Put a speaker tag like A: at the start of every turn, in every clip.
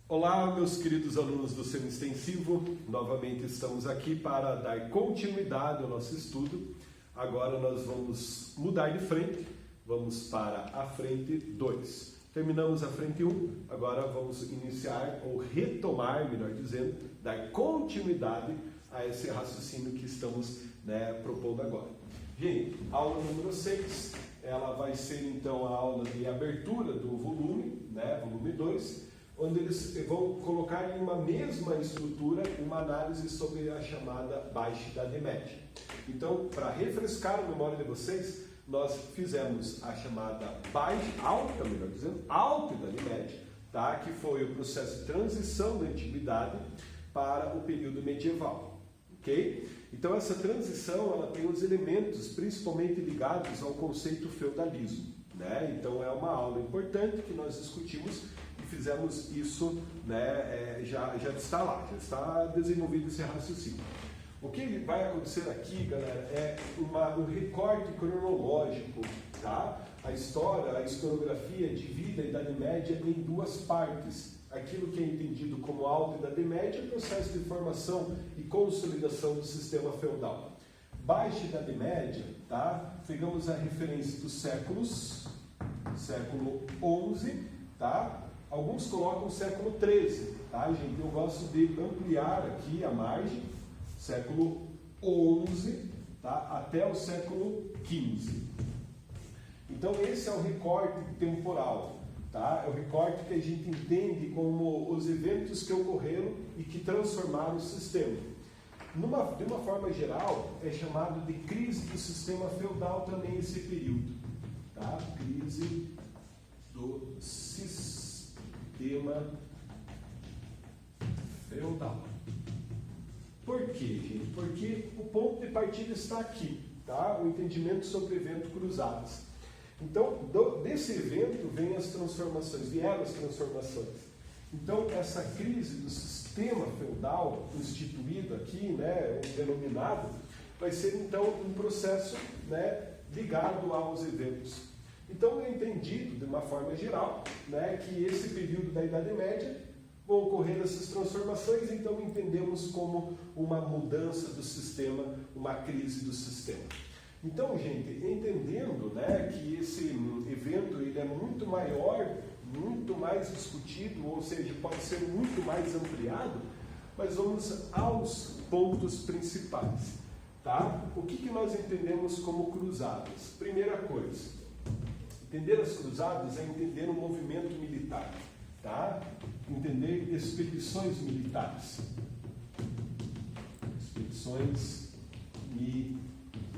A: Olá, meus queridos alunos do Semi-Extensivo, novamente estamos aqui para dar continuidade ao nosso estudo. Agora nós vamos mudar de frente, vamos para a frente 2. Terminamos a frente 1, agora vamos iniciar, ou retomar, melhor dizendo, dar continuidade a esse raciocínio que estamos propondo agora. Gente, aula número 6, ela vai ser então a aula de abertura do volume, volume 2, onde eles vão colocar em uma mesma estrutura uma análise sobre a chamada Baixa Idade Média. Então, para refrescar a memória de vocês, nós fizemos a chamada alta Idade Média, tá? Que foi o processo de transição da Antiguidade para o período medieval, ok? Então, essa transição ela tem os elementos principalmente ligados ao conceito feudalismo, né? Então, é uma aula importante que nós discutimos e fizemos isso, já está lá, já está desenvolvido esse raciocínio. O que vai acontecer aqui, galera, é um recorte cronológico, tá? A história, a historiografia divide a Idade Média em duas partes. Aquilo que é entendido como Alta Idade Média, processo de formação e consolidação do sistema feudal. Baixa Idade Média, tá? Pegamos a referência dos século XI, tá? Alguns colocam século XIII, tá, gente? Eu gosto de ampliar aqui a margem, século XI, tá, até o século XV. Então, esse é o recorte temporal, tá? É o recorte que a gente entende como os eventos que ocorreram e que transformaram o sistema. De uma forma geral, é chamado de crise do sistema feudal também esse período, tá? Crise do sistema feudal. Por quê, gente? Porque o ponto de partida está aqui, tá? O entendimento sobre o evento Cruzadas. Então, desse evento vieram as transformações. Então, essa crise do sistema feudal instituído aqui, o denominado, vai ser então um processo, ligado aos eventos. Então é entendido, de uma forma geral, que esse período da Idade Média vão ocorrer essas transformações, então entendemos como uma mudança do sistema, uma crise do sistema. Então, gente, entendendo que esse evento ele é muito maior, muito mais discutido, ou seja, pode ser muito mais ampliado, mas vamos aos pontos principais. Tá? O que nós entendemos como cruzadas? Primeira coisa, entender as cruzadas é entender um movimento militar, tá? Entender expedições militares. Expedições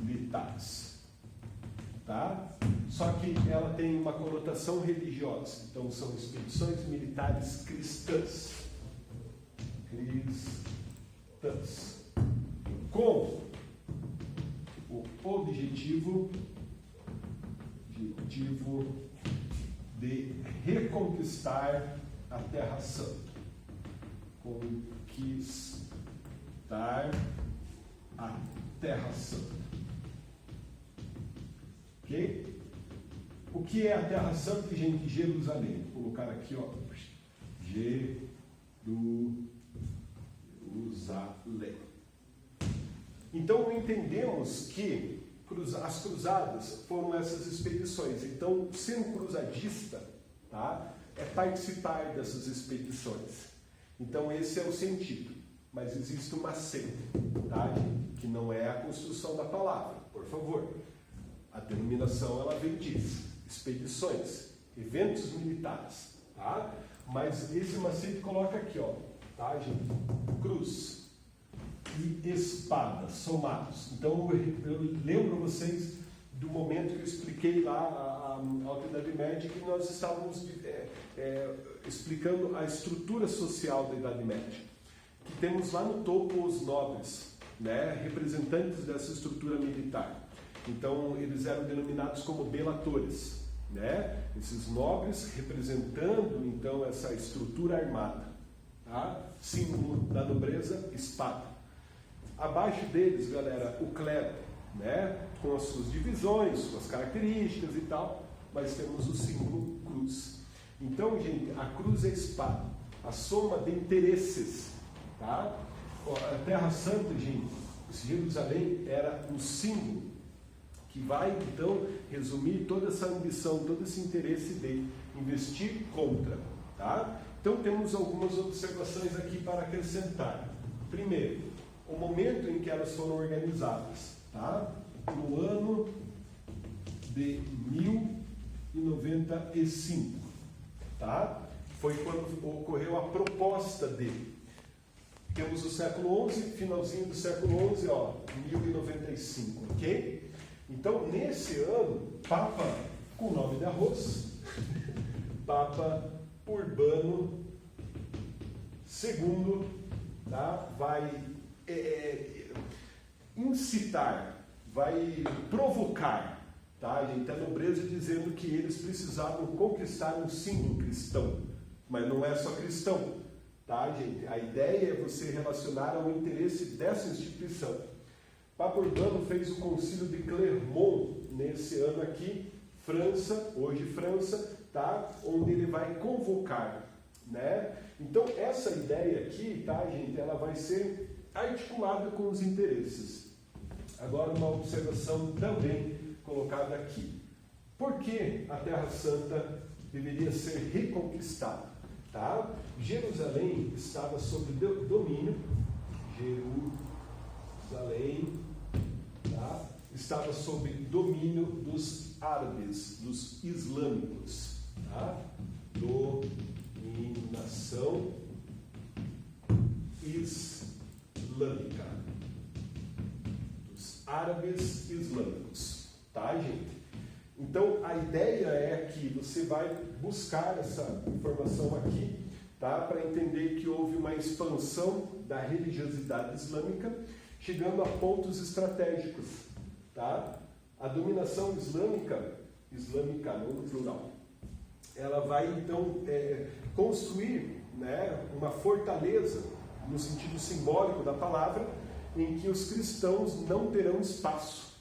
A: militares, tá? Só que ela tem uma conotação religiosa. Então são expedições militares cristãs. Com o objetivo de reconquistar a Terra Santa. Conquistar a Terra Santa. Ok? O que é a Terra Santa, gente? Jerusalém. Vou colocar aqui, ó. Jerusalém. Então entendemos que as cruzadas foram essas expedições. Então, ser um cruzadista, tá, é participar dessas expedições. Então, esse é o sentido. Mas existe uma macete, tá, que não é a construção da palavra, por favor. A denominação, ela vem disso. Expedições, eventos militares, tá? Mas esse macete coloca aqui, ó, tá, gente? Cruz e espada somados. Então eu lembro vocês do momento que eu expliquei lá a Alta Idade Média, que nós estávamos explicando a estrutura social da Idade Média. Que temos lá no topo os nobres, representantes dessa estrutura militar. Então eles eram denominados como belatores, esses nobres representando então essa estrutura armada, tá? Símbolo da nobreza, espada. Abaixo deles, galera, o clero, com as suas divisões, suas características e tal, mas temos o símbolo cruz. Então, gente, a cruz é a espada. a soma de interesses, tá? A Terra Santa, gente, Jerusalém era um símbolo que vai então resumir toda essa ambição, todo esse interesse de investir contra, tá? Então temos algumas observações aqui para acrescentar. Primeiro, o momento em que elas foram organizadas, tá? No ano de 1095, tá? Foi quando ocorreu a proposta de... Temos o século XI, finalzinho do século XI, ó, 1095, ok? Então, nesse ano, Papa, com o nome de arroz, Papa Urbano II, tá? Vai incitar, vai provocar, tá, gente, a nobreza dizendo que eles precisavam conquistar um símbolo cristão, mas não é só cristão, tá, gente? A ideia é você relacionar ao interesse dessa instituição. Papa Urbano fez o concílio de Clermont nesse ano aqui, França, hoje França, tá, onde ele vai convocar, né? Então essa ideia aqui, tá, gente, ela vai ser articulada com os interesses. Agora uma observação também colocada aqui. Por que a Terra Santa deveria ser reconquistada? Tá? Jerusalém estava sob domínio, Jerusalém, tá? Estava sob domínio dos árabes, dos islâmicos, tá? Dominação islâmica, dos árabes islâmicos, tá, gente? Então, a ideia é que você vai buscar essa informação aqui, tá, para entender que houve uma expansão da religiosidade islâmica, chegando a pontos estratégicos, tá? A dominação islâmica não no plural, ela vai então construir, né, uma fortaleza, no sentido simbólico da palavra, em que os cristãos não terão espaço.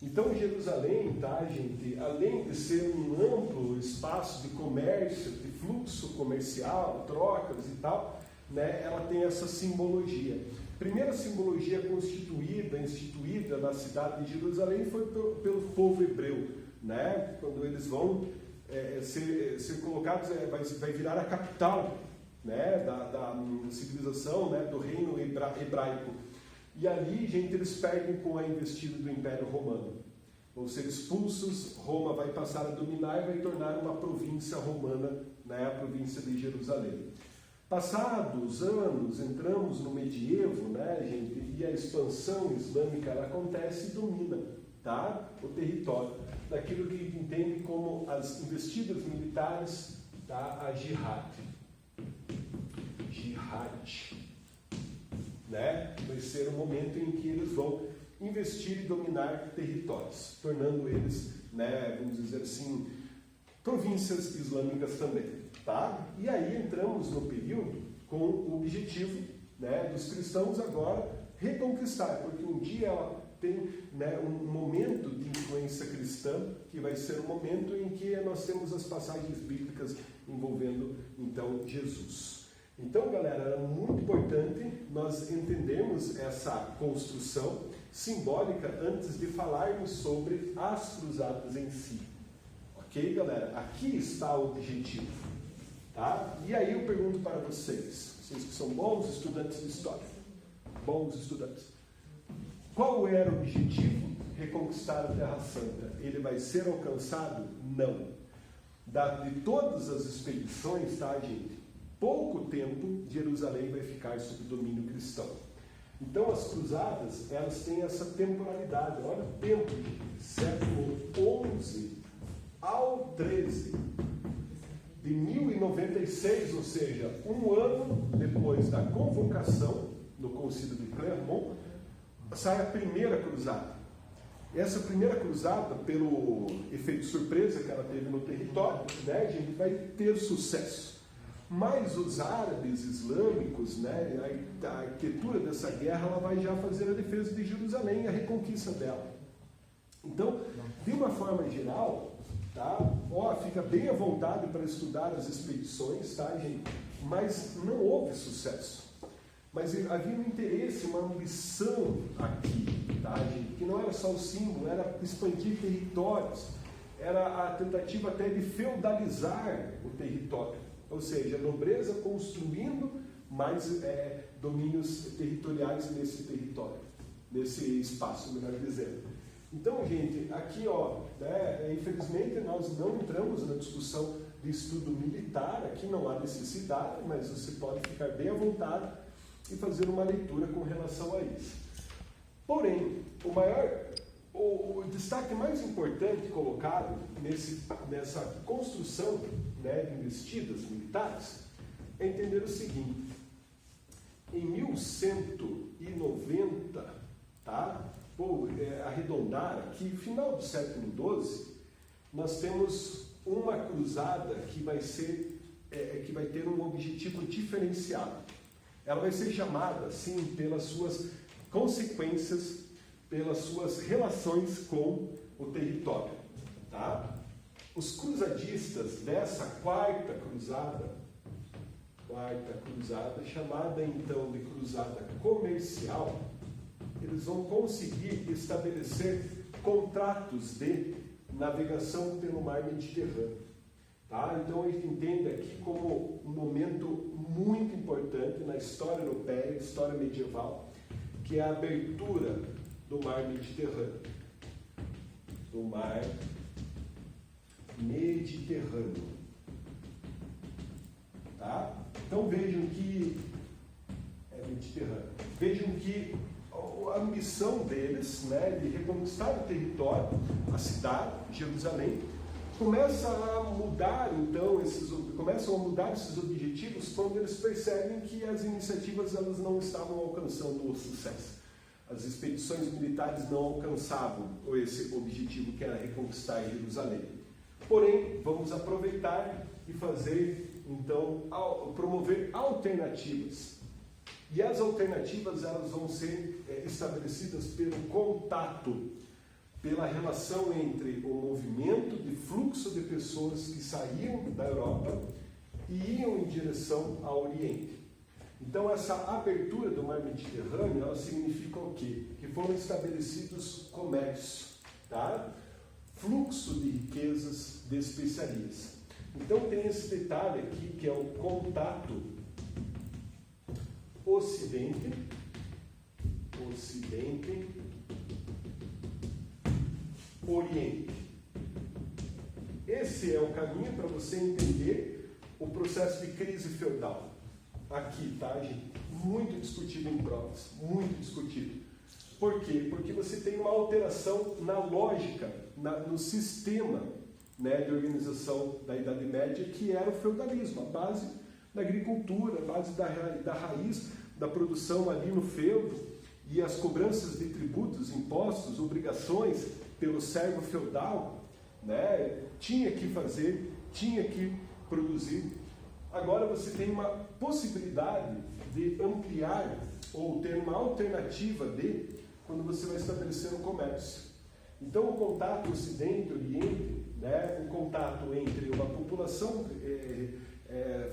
A: Então Jerusalém, tá, gente, além de ser um amplo espaço de comércio, de fluxo comercial, trocas e tal, né, ela tem essa simbologia. A primeira simbologia instituída na cidade de Jerusalém foi pelo povo hebreu, né, quando eles vão ser colocados, vai virar a capital, né, da civilização, né, do reino hebraico. E ali, gente, eles perdem com a investida do Império Romano. Vão ser expulsos, Roma vai passar a dominar e vai tornar uma província romana, né, a província de Jerusalém. Passados anos, entramos no medievo, né, gente, e a expansão islâmica ela acontece e domina, tá, o território, daquilo que entende como as investidas militares, tá, a jihad. Né? Vai ser o momento em que eles vão investir e dominar territórios, tornando eles, né, vamos dizer assim, províncias islâmicas também, tá? E aí entramos no período com o objetivo, né, dos cristãos agora reconquistar, porque um dia ela tem, né, um momento de influência cristã, que vai ser o momento em que nós temos as passagens bíblicas envolvendo, então, Jesus. Então, galera, é muito importante nós entendermos essa construção simbólica antes de falarmos sobre as cruzadas em si. Ok, galera? Aqui está o objetivo. Tá? E aí eu pergunto para vocês que são bons estudantes de história, bons estudantes, qual era o objetivo? Reconquistar a Terra Santa. Ele vai ser alcançado? Não. De todas as expedições, tá, gente? Pouco tempo, Jerusalém vai ficar sob domínio cristão. Então, as cruzadas, elas têm essa temporalidade. Olha o tempo, século XI ao XIII, de 1096, ou seja, um ano depois da convocação no concílio de Clermont, sai a primeira cruzada. Essa primeira cruzada, pelo efeito surpresa que ela teve no território, né, a gente vai ter sucesso. Mas os árabes islâmicos, né, a arquitetura dessa guerra, ela vai já fazer a defesa de Jerusalém e a reconquista dela. Então, de uma forma geral, tá, fica bem à vontade para estudar as expedições, tá, gente? mas não houve sucesso. Mas havia um interesse, uma ambição aqui, tá, gente? Que não era só o símbolo, era expandir territórios, era a tentativa até de feudalizar o território, ou seja, a nobreza construindo mais domínios territoriais nesse território, nesse espaço, melhor dizendo. Então, gente, aqui, ó, né, infelizmente nós não entramos na discussão de estudo militar, aqui não há necessidade, mas você pode ficar bem à vontade e fazer uma leitura com relação a isso. Porém, o destaque mais importante colocado nessa construção, né, de investidas militares é entender o seguinte: em 1190, tá? Vou arredondar aqui, final do século XII, nós temos uma cruzada que vai ter um objetivo diferenciado. Ela vai ser chamada, assim, pelas suas consequências, pelas suas relações com o território, tá? Os cruzadistas dessa quarta cruzada, chamada então de cruzada comercial, eles vão conseguir estabelecer contratos de navegação pelo mar Mediterrâneo. Tá? Então a gente entende aqui como um momento muito importante na história europeia, história medieval, que é a abertura do mar Mediterrâneo. Do mar Mediterrâneo. Tá? Então vejam que Mediterrâneo. Vejam que a missão deles, né, de reconquistar o território, a cidade, Jerusalém, começam a mudar esses objetivos quando eles percebem que as iniciativas elas não estavam alcançando o sucesso. As expedições militares não alcançavam esse objetivo que era reconquistar Jerusalém. Porém, vamos aproveitar e fazer, então, promover alternativas. E as alternativas elas vão ser estabelecidas pelo contato, pela relação entre o movimento de fluxo de pessoas que saíam da Europa e iam em direção ao Oriente. Então, essa abertura do mar Mediterrâneo, ela significa o quê? Que foram estabelecidos comércio, tá? Fluxo de riquezas, de especiarias. Então, tem esse detalhe aqui, que é o contato Ocidente, Oriente. Esse é o caminho para você entender o processo de crise feudal. Aqui, tá, gente? Muito discutido em provas, muito discutido. Por quê? Porque você tem uma alteração na lógica, no sistema, né, de organização da Idade Média, que era o feudalismo, a base da agricultura, a base da raiz da produção ali no feudo, e as cobranças de tributos, impostos, obrigações pelo servo feudal, né, tinha que fazer, tinha que produzir. Agora você tem uma possibilidade de ampliar ou ter uma alternativa quando você vai estabelecer um comércio. Então, o contato Ocidente-Oriente, né, um contato entre uma população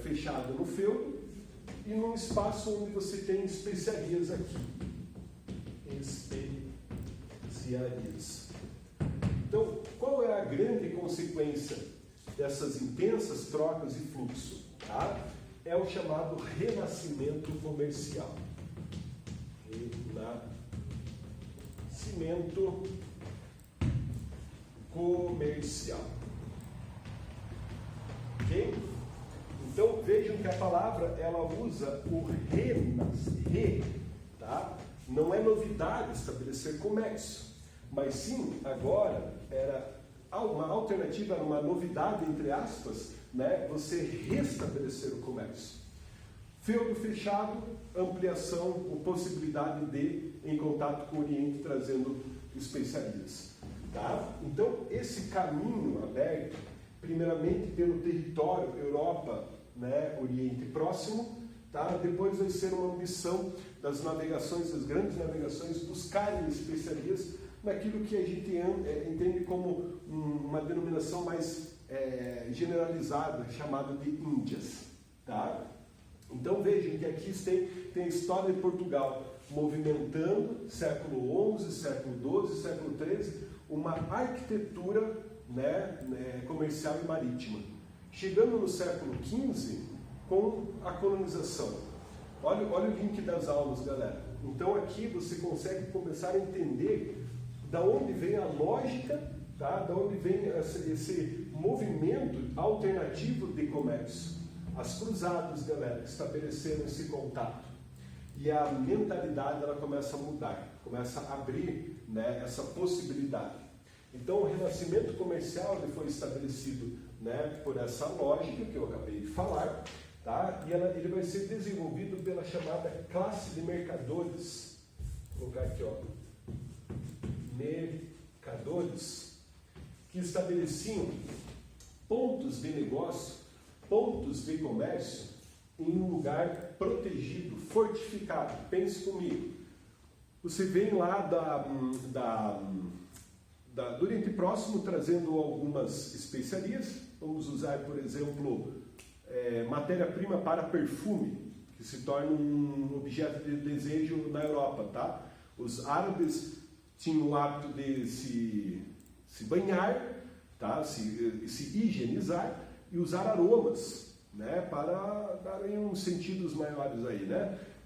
A: fechada no feudo e num espaço onde você tem especiarias aqui. Especiarias. Então, qual é a grande consequência dessas intensas trocas e fluxo? Tá? É o chamado renascimento comercial. Renascimento comercial. Ok? Então vejam que a palavra ela usa o tá? Não é novidade estabelecer comércio, mas sim agora era uma alternativa, uma novidade entre aspas, né? Você restabelecer o comércio. Feudo fechado, ampliação, possibilidade de em contato com o Oriente trazendo especiarias. Tá? Então, esse caminho aberto, primeiramente pelo território Europa, né, Oriente Próximo, tá? Depois vai ser uma ambição das navegações, das grandes navegações, buscarem especiarias naquilo que a gente entende como uma denominação mais generalizada, chamada de Índias. Tá? Então vejam que aqui tem a história de Portugal movimentando, século XI, século XII, século XIII, uma arquitetura, comercial e marítima. Chegando no século XV, com a colonização. Olha o link das aulas, galera. Então aqui você consegue começar a entender da onde vem a lógica, tá? Da onde vem esse movimento alternativo de comércio. As cruzadas, galera, estabeleceram esse contato. E a mentalidade ela começa a mudar, começa a abrir, essa possibilidade. Então o renascimento comercial ele foi estabelecido, por essa lógica que eu acabei de falar, tá? E ele vai ser desenvolvido pela chamada classe de mercadores. Vou colocar aqui, ó, mercadores, que estabeleciam pontos de negócio, pontos de comércio em um lugar protegido, fortificado. Pense comigo. Você vem lá do Oriente Próximo trazendo algumas especiarias. Vamos usar, por exemplo, matéria-prima para perfume, que se torna um objeto de desejo na Europa, tá? Os árabes tinham o hábito de se banhar, tá? se higienizar e usar aromas, para darem uns sentidos maiores aí,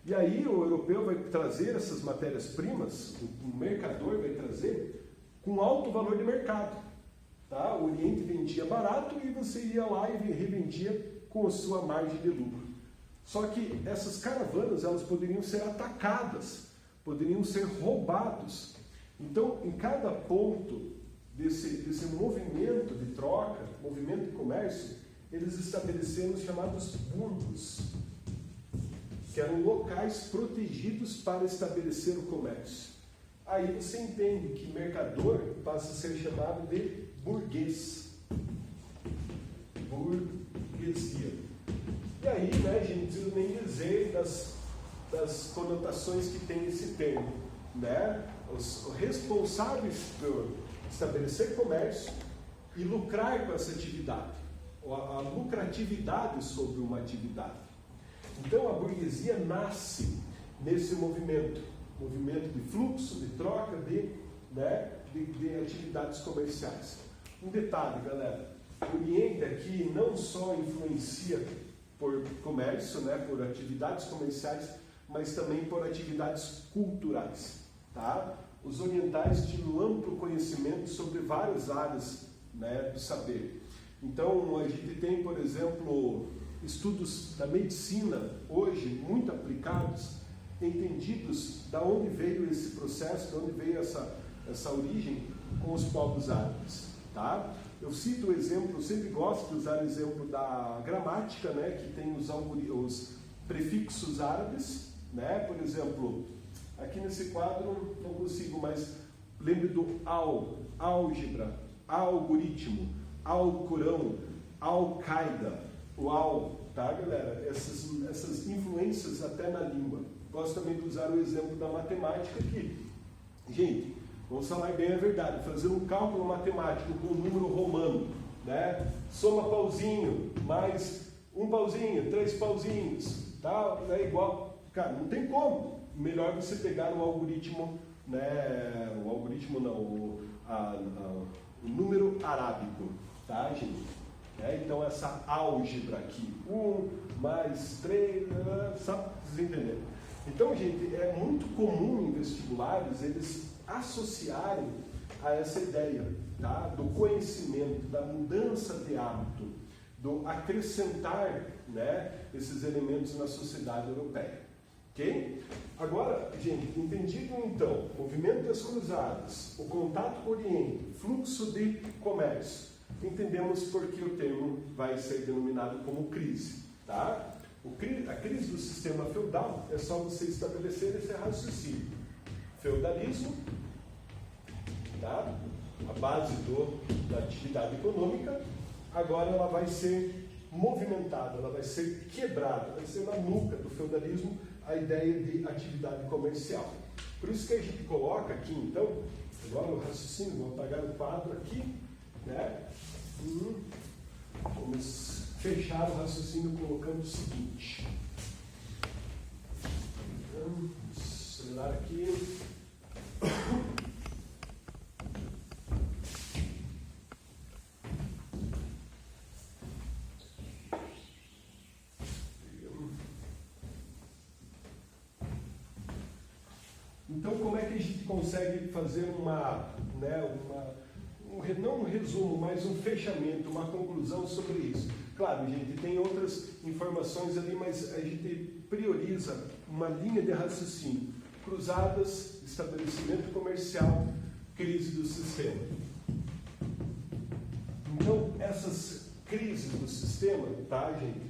A: E aí o europeu vai trazer essas matérias-primas, o mercador vai trazer com alto valor de mercado, tá? O Oriente vendia barato e você ia lá e revendia com a sua margem de lucro. Só que essas caravanas, elas poderiam ser atacadas, poderiam ser roubados. Então, em cada ponto desse movimento de troca, movimento de comércio, eles estabeleceram os chamados burgos, que eram locais protegidos para estabelecer o comércio. Aí você entende que mercador passa a ser chamado de burguês. Burguesia. E aí, gente, não preciso nem dizer das conotações que tem esse termo, Os responsáveis por estabelecer comércio e lucrar com essa atividade. A lucratividade sobre uma atividade. Então a burguesia nasce nesse movimento de fluxo, de troca, de atividades comerciais. Um detalhe, galera, o Oriente aqui não só influencia por comércio, por atividades comerciais, mas também por atividades culturais, tá? Os orientais tinham um amplo conhecimento sobre várias áreas, do saber. Então, a gente tem, por exemplo, estudos da medicina, hoje, muito aplicados, entendidos da onde veio esse processo, de onde veio essa origem com os povos árabes, tá? Eu cito o exemplo, eu sempre gosto de usar o exemplo da gramática, que tem os prefixos árabes, Por exemplo, aqui nesse quadro não consigo, mas lembre do álgebra, algoritmo, Alcorão, Al-Qaeda, o Al, tá, galera? Essas influências até na língua. Gosto também de usar o exemplo da matemática aqui. Gente, vamos falar bem a verdade. Fazer um cálculo matemático com um número romano, Soma pauzinho, mais um pauzinho, 3 pauzinhos, tá? É igual. Cara, não tem como. Melhor você pegar o algoritmo, O algoritmo não, o número arábico. Tá, gente? Então essa álgebra aqui, 1 mais 3, só para vocês entenderem. Então, gente, é muito comum em vestibulares eles associarem a essa ideia, tá? Do conhecimento, da mudança de hábito, do acrescentar, esses elementos na sociedade europeia. Ok? Agora, gente, entendido então, movimento das cruzadas, o contato com o Oriente, fluxo de comércio, entendemos por que o termo vai ser denominado como crise, tá? A crise do sistema feudal é só você estabelecer esse raciocínio. Feudalismo, tá? A base da atividade econômica, agora ela vai ser movimentada, ela vai ser quebrada, vai ser na nuca do feudalismo a ideia de atividade comercial. Por isso que a gente coloca aqui, então, agora o raciocínio, vou apagar o quadro aqui, Vamos fechar o raciocínio colocando o seguinte. Então, como é que a gente consegue fazer não um resumo, mas um fechamento, uma conclusão sobre isso? Claro, gente, tem outras informações ali, mas a gente prioriza uma linha de raciocínio. Cruzadas, estabelecimento comercial, crise do sistema. Então, essas crises do sistema, tá, gente,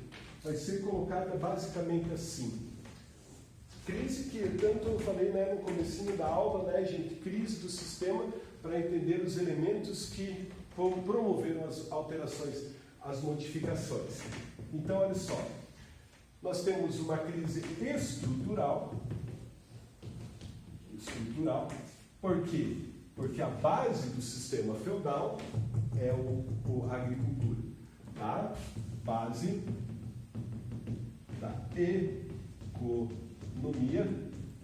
A: vai ser colocada basicamente assim. Crise que, tanto eu falei, né, no comecinho da aula, né, gente, crise do sistema, para entender os elementos que promoveram as alterações, as modificações. Então, olha só, nós temos uma crise estrutural. Por quê? Porque a base do sistema feudal é a agricultura, tá? Base da economia,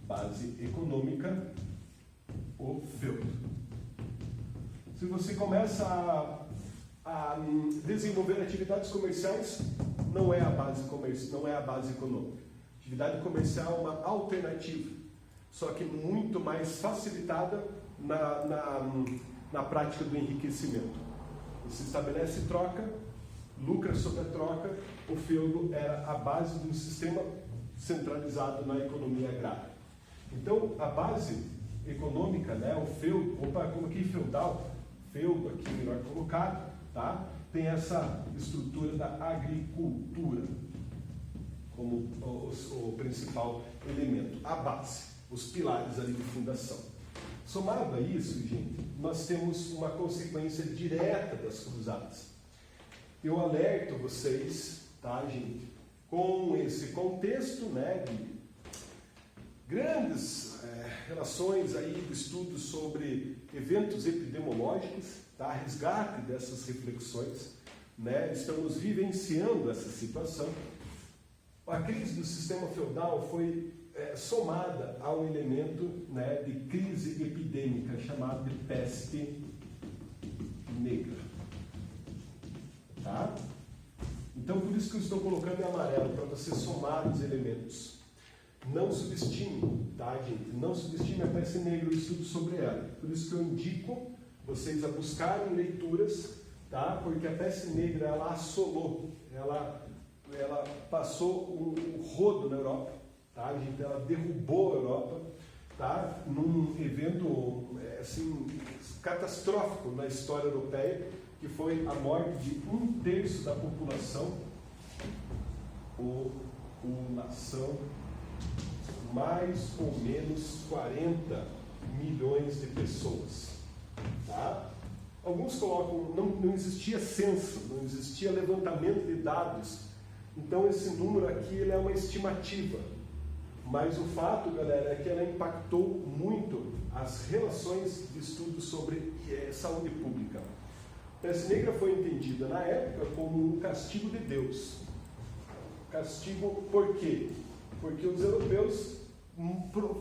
A: base econômica, o feudo. Se você começa a desenvolver atividades comerciais, não é a base econômica. Atividade comercial é uma alternativa, só que muito mais facilitada na prática do enriquecimento. Você estabelece troca, lucra sobre a troca. O feudo era a base de um sistema centralizado na economia agrária. Então, a base econômica, né, o feudo, como aqui feudal, feudo aqui melhor colocado, tá? Tem essa estrutura da agricultura como o principal elemento, a base, os pilares ali de fundação. Somado a isso, gente, nós temos uma consequência direta das cruzadas. Eu alerto vocês, tá, gente, com esse contexto, né, de grandes relações aí do estudo sobre eventos epidemiológicos, tá, resgate dessas reflexões, né, estamos vivenciando essa situação. A crise do sistema feudal foi somada a um elemento, né, de crise epidêmica chamado de peste negra. Tá? Então, por isso que eu estou colocando em amarelo, para você somar os elementos. Não subestime, tá, gente? Não subestime a peste negra, o estudo sobre ela. Por isso que eu indico vocês a buscarem leituras, tá? Porque a peste negra, ela assolou, ela passou um rodo na Europa, tá, gente? Ela derrubou a Europa, tá? Num evento assim, catastrófico na história europeia, que foi a morte de 1/3 da população, mais ou menos 40 milhões de pessoas. Tá? Alguns colocam, não existia censo, não existia levantamento de dados, então esse número aqui ele é uma estimativa. Mas o fato, galera, é que ela impactou muito as relações de estudo sobre saúde pública. A peste negra foi entendida na época como um castigo de Deus. Castigo por quê? Porque os europeus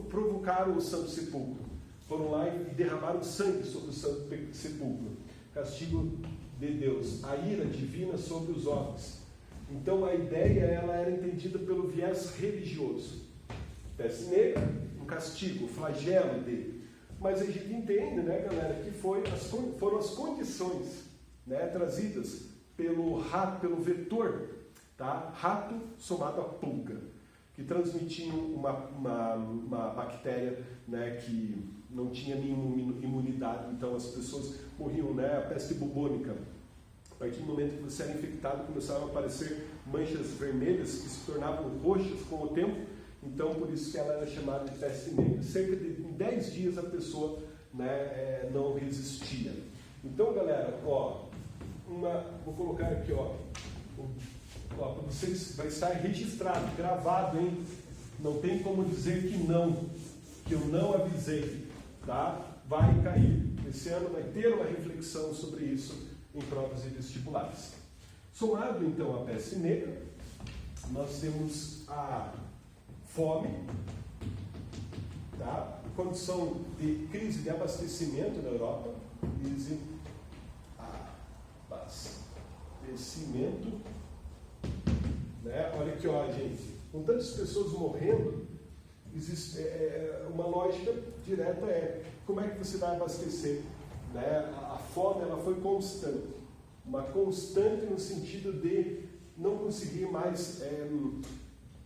A: provocaram o Santo Sepulcro. Foram lá e derramaram sangue sobre o Santo Sepulcro. Castigo de Deus, a ira divina sobre os homens. Então a ideia ela era entendida pelo viés religioso. Peste negra, um castigo, flagelo dele. Mas a gente entende, né, galera, que foram as condições, né, trazidas pelo rato, pelo vetor, tá? Rato somado a pulga, que transmitiam uma bactéria, né, que não tinha nenhuma imunidade, então as pessoas morriam, né? A peste bubônica. A partir do momento que você era infectado, começaram a aparecer manchas vermelhas que se tornavam roxas com o tempo, então por isso que ela era chamada de peste negra. Cerca de 10 dias a pessoa, né, não resistia. Então, galera, ó, vou colocar aqui, ó, para vocês, vai estar registrado, gravado, hein? Não tem como dizer que eu não avisei, tá? Vai cair. Esse ano vai ter uma reflexão sobre isso em provas e vestibulares. Somado, então, à peste negra, nós temos a fome, tá? Condição de crise de abastecimento na Europa, crise de abastecimento, né? Olha aqui, ó, gente, com tantas pessoas morrendo, existe, uma lógica direta como é que você vai abastecer? Né? A fome ela foi constante, uma constante no sentido de não conseguir mais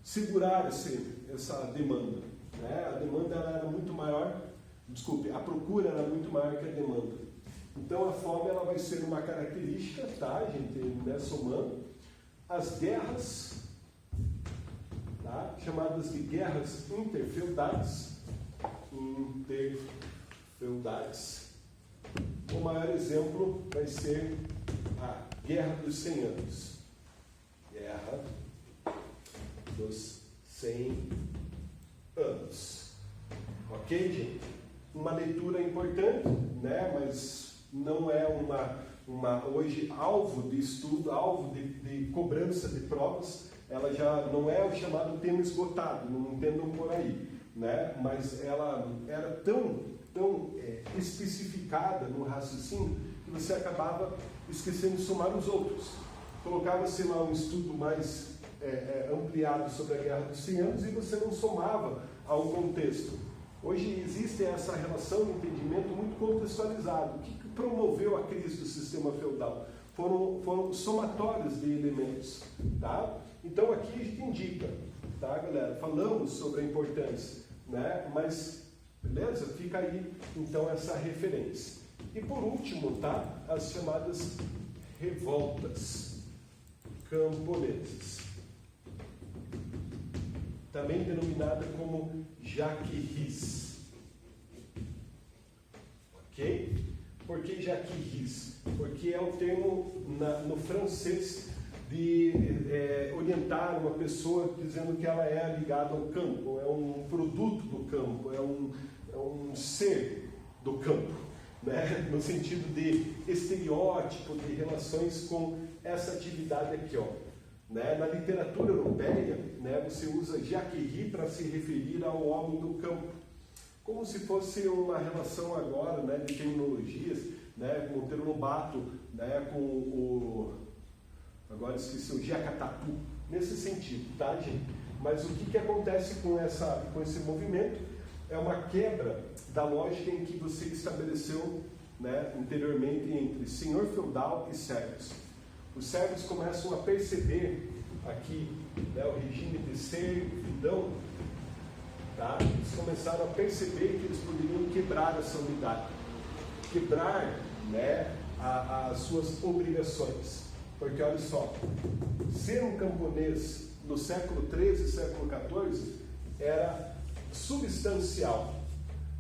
A: segurar essa demanda. Né? A demanda ela era muito maior, a procura era muito maior que a demanda. Então a fome ela vai ser uma característica, tá, gente, né, somando as guerras, tá, chamadas de guerras interfeudais. O maior exemplo vai ser a Guerra dos 100 Anos. Guerra dos 100 Anos. Ok, gente? Uma leitura importante, né? Mas não é hoje alvo de estudo, alvo de cobrança de provas. Ela já não é o chamado tema esgotado, não entendam por aí, né? Mas ela era tão especificada no raciocínio que você acabava esquecendo de somar os outros. Colocava-se lá um estudo mais ampliado sobre a Guerra dos 100 Anos e você não somava ao contexto. Hoje existe essa relação de entendimento muito contextualizado. O que promoveu a crise do sistema feudal? Foram somatórios de elementos. Tá? Então aqui a gente indica, tá, galera? Falamos sobre a importância, né? Mas, beleza? Fica aí, então, essa referência. E por último, tá? As chamadas revoltas camponesas, também denominada como jaqueries. Ok? Por que jaqueries? Porque é o termo no francês de orientar uma pessoa dizendo que ela é ligada ao campo, é um produto do campo, é um ser do campo, né? No sentido de estereótipo, de relações com essa atividade aqui, ó. Né? Na literatura europeia, né, você usa jaquerie para se referir ao homem do campo, como se fosse uma relação agora, né, de terminologias, né, com o termo Lobato, né, com agora esqueci o jacatatu, nesse sentido, tá, gente? Mas o que acontece com esse movimento é uma quebra da lógica em que você estabeleceu, né, anteriormente entre senhor feudal e servos. Os servos começam a perceber aqui, né, o regime de servidão, tá? Eles começaram a perceber que eles poderiam quebrar essa unidade, quebrar, né, as suas obrigações. Porque olha só, ser um camponês no século XIII e século XIV era substancial,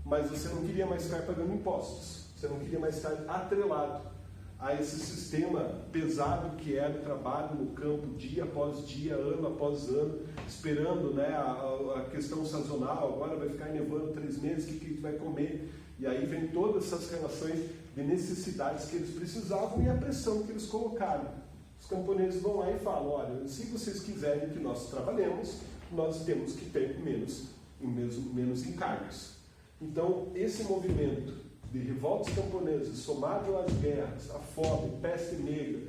A: mas você não queria mais ficar pagando impostos, você não queria mais estar atrelado a esse sistema pesado que era o trabalho no campo dia após dia, ano após ano, esperando, né, a questão sazonal. Agora vai ficar nevando 3 meses, o que a gente vai comer? E aí vem todas essas relações de necessidades que eles precisavam e a pressão que eles colocaram. Os camponeses vão lá e falam: olha, se vocês quiserem que nós trabalhemos, nós temos que ter menos encargos. Então, esse movimento de revoltas camponesas, somado às guerras, a fome, peste negra,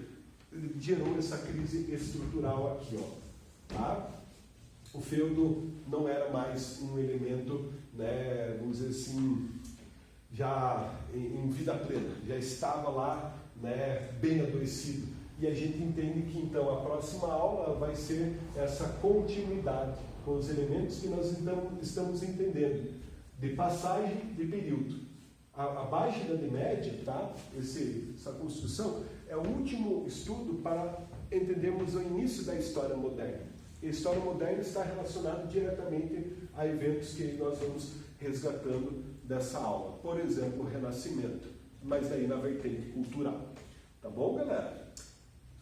A: gerou essa crise estrutural aqui, ó. Tá? O feudo não era mais um elemento, né, vamos dizer assim, já em vida plena, já estava lá, né, bem adoecido. E a gente entende que então a próxima aula vai ser essa continuidade com os elementos que nós então estamos entendendo, de passagem de período. A Baixa Idade Média, tá? Essa construção é o último estudo para entendermos o início da história moderna. A história moderna está relacionada diretamente a eventos que nós vamos resgatando dessa aula. Por exemplo, o Renascimento, mas daí na vertente cultural. Tá bom, galera?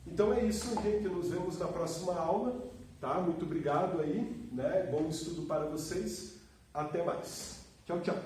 A: Então é isso, gente. Nos vemos na próxima aula, tá? Muito obrigado aí, né? Bom estudo para vocês. Até mais. Tchau, tchau.